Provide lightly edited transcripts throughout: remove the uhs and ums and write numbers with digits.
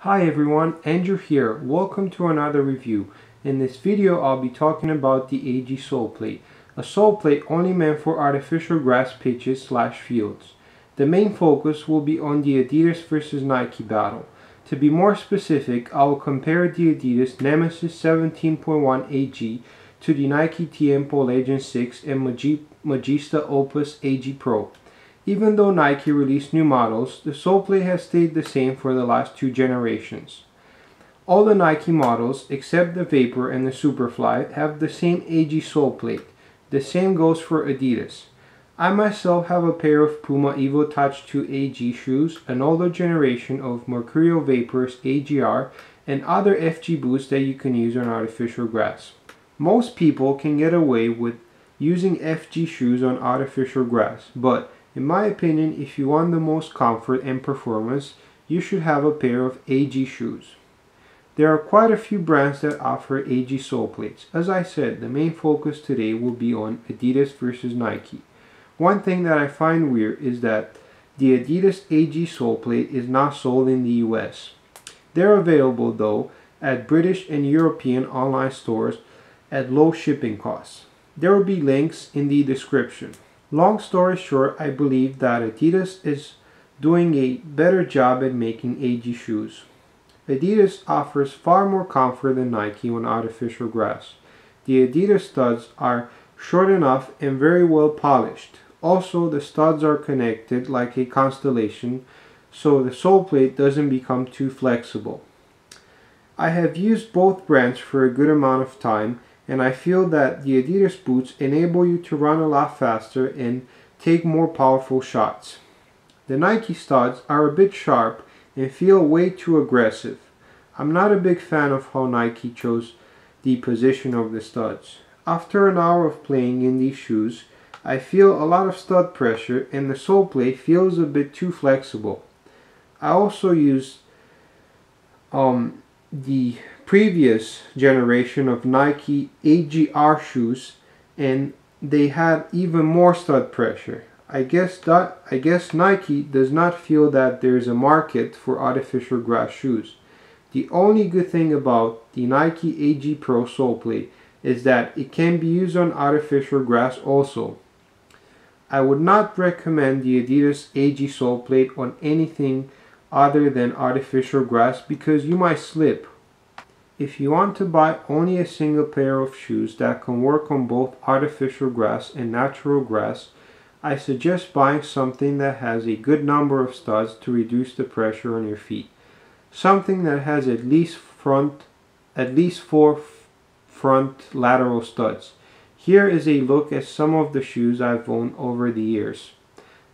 Hi everyone, Andrew here. Welcome to another review. In this video I'll be talking about the AG sole plate. A sole plate only meant for artificial grass pitches / fields. The main focus will be on the Adidas versus Nike battle. To be more specific, I will compare the Adidas Nemesis 17.1 AG to the Nike Tiempo Legend 6 and Magista Opus AG Pro. Even though Nike released new models, the sole plate has stayed the same for the last two generations. All the Nike models, except the Vapor and the Superfly, have the same AG sole plate. The same goes for Adidas. I myself have a pair of Puma Evo Touch 2 AG shoes, an older generation of Mercurial Vapor's AGR, and other FG boots that you can use on artificial grass. Most people can get away with using FG shoes on artificial grass, but in my opinion, if you want the most comfort and performance, you should have a pair of AG shoes. There are quite a few brands that offer AG sole plates. As I said, the main focus today will be on Adidas versus Nike. One thing that I find weird is that the Adidas AG sole plate is not sold in the US. They're available though at British and European online stores at low shipping costs. There will be links in the description. Long story short, I believe that Adidas is doing a better job at making AG shoes. Adidas offers far more comfort than Nike on artificial grass. The Adidas studs are short enough and very well polished. Also, the studs are connected like a constellation, so the sole plate doesn't become too flexible. I have used both brands for a good amount of time, and I feel that the Adidas boots enable you to run a lot faster and take more powerful shots. The Nike studs are a bit sharp and feel way too aggressive. I'm not a big fan of how Nike chose the position of the studs. After an hour of playing in these shoes, I feel a lot of stud pressure and the sole plate feels a bit too flexible. I also used the previous generation of Nike AGR shoes and they had even more stud pressure. I guess Nike does not feel that there's a market for artificial grass shoes. The only good thing about the Nike AG Pro sole plate is that it can be used on artificial grass also. I would not recommend the Adidas AG sole plate on anything other than artificial grass because you might slip. If you want to buy only a single pair of shoes that can work on both artificial grass and natural grass, I suggest buying something that has a good number of studs to reduce the pressure on your feet. Something that has at least 4 front lateral studs. Here is a look at some of the shoes I've owned over the years.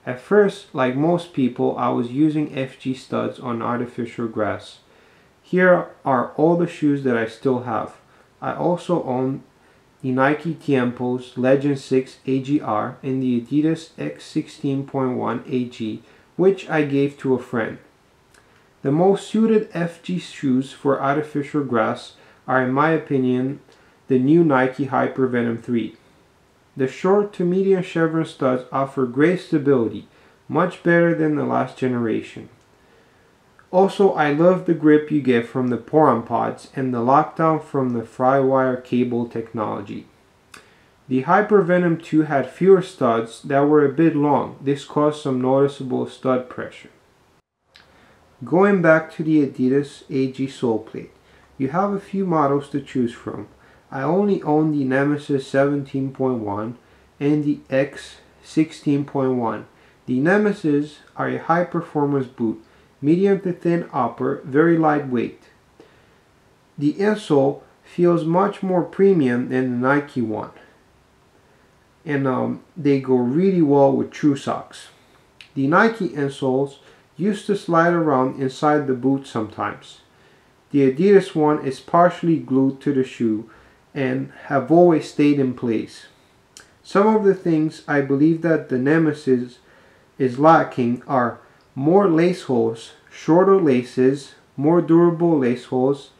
At first, like most people, I was using FG studs on artificial grass. Here are all the shoes that I still have. I also own the Nike Tiempo's Legend 6 AGR and the Adidas X16.1 AG, which I gave to a friend. The most suited FG shoes for artificial grass are, in my opinion, the new Nike Hypervenom 3. The short to medium chevron studs offer great stability, much better than the last generation. Also, I love the grip you get from the pour-on pods and the lockdown from the Flywire cable technology. The Hypervenom 2 had fewer studs that were a bit long. This caused some noticeable stud pressure. Going back to the Adidas AG sole plate, you have a few models to choose from. I only own the Nemesis 17.1 and the X16.1. The Nemesis are a high-performance boot, medium to thin upper, very lightweight. The insole feels much more premium than the Nike one, and they go really well with true socks. The Nike insoles used to slide around inside the boot sometimes. The Adidas one is partially glued to the shoe and have always stayed in place. Some of the things I believe that the Nemesis is lacking are more lace holes, shorter laces, more durable lace holes,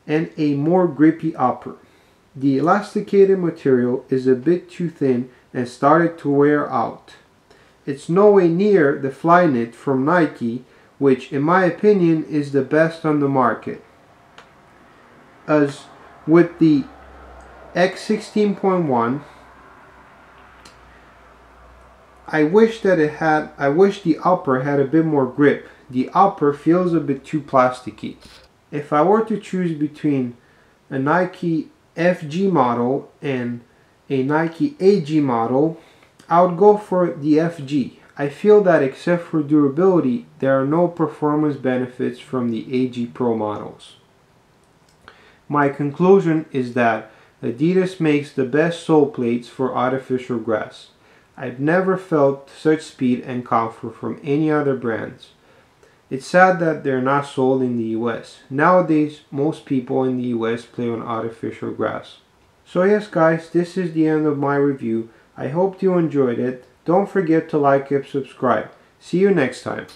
and a more grippy upper. The elasticated material is a bit too thin and started to wear out. It's nowhere near the Flyknit from Nike, which in my opinion is the best on the market. As with the X16.1, I wish the upper had a bit more grip. The upper feels a bit too plasticky. If I were to choose between a Nike FG model and a Nike AG model, I would go for the FG. I feel that except for durability, there are no performance benefits from the AG Pro models. My conclusion is that Adidas makes the best sole plates for artificial grass. I've never felt such speed and comfort from any other brands. It's sad that they're not sold in the US. Nowadays, most people in the US play on artificial grass. So yes guys, this is the end of my review. I hope you enjoyed it. Don't forget to like and subscribe. See you next time.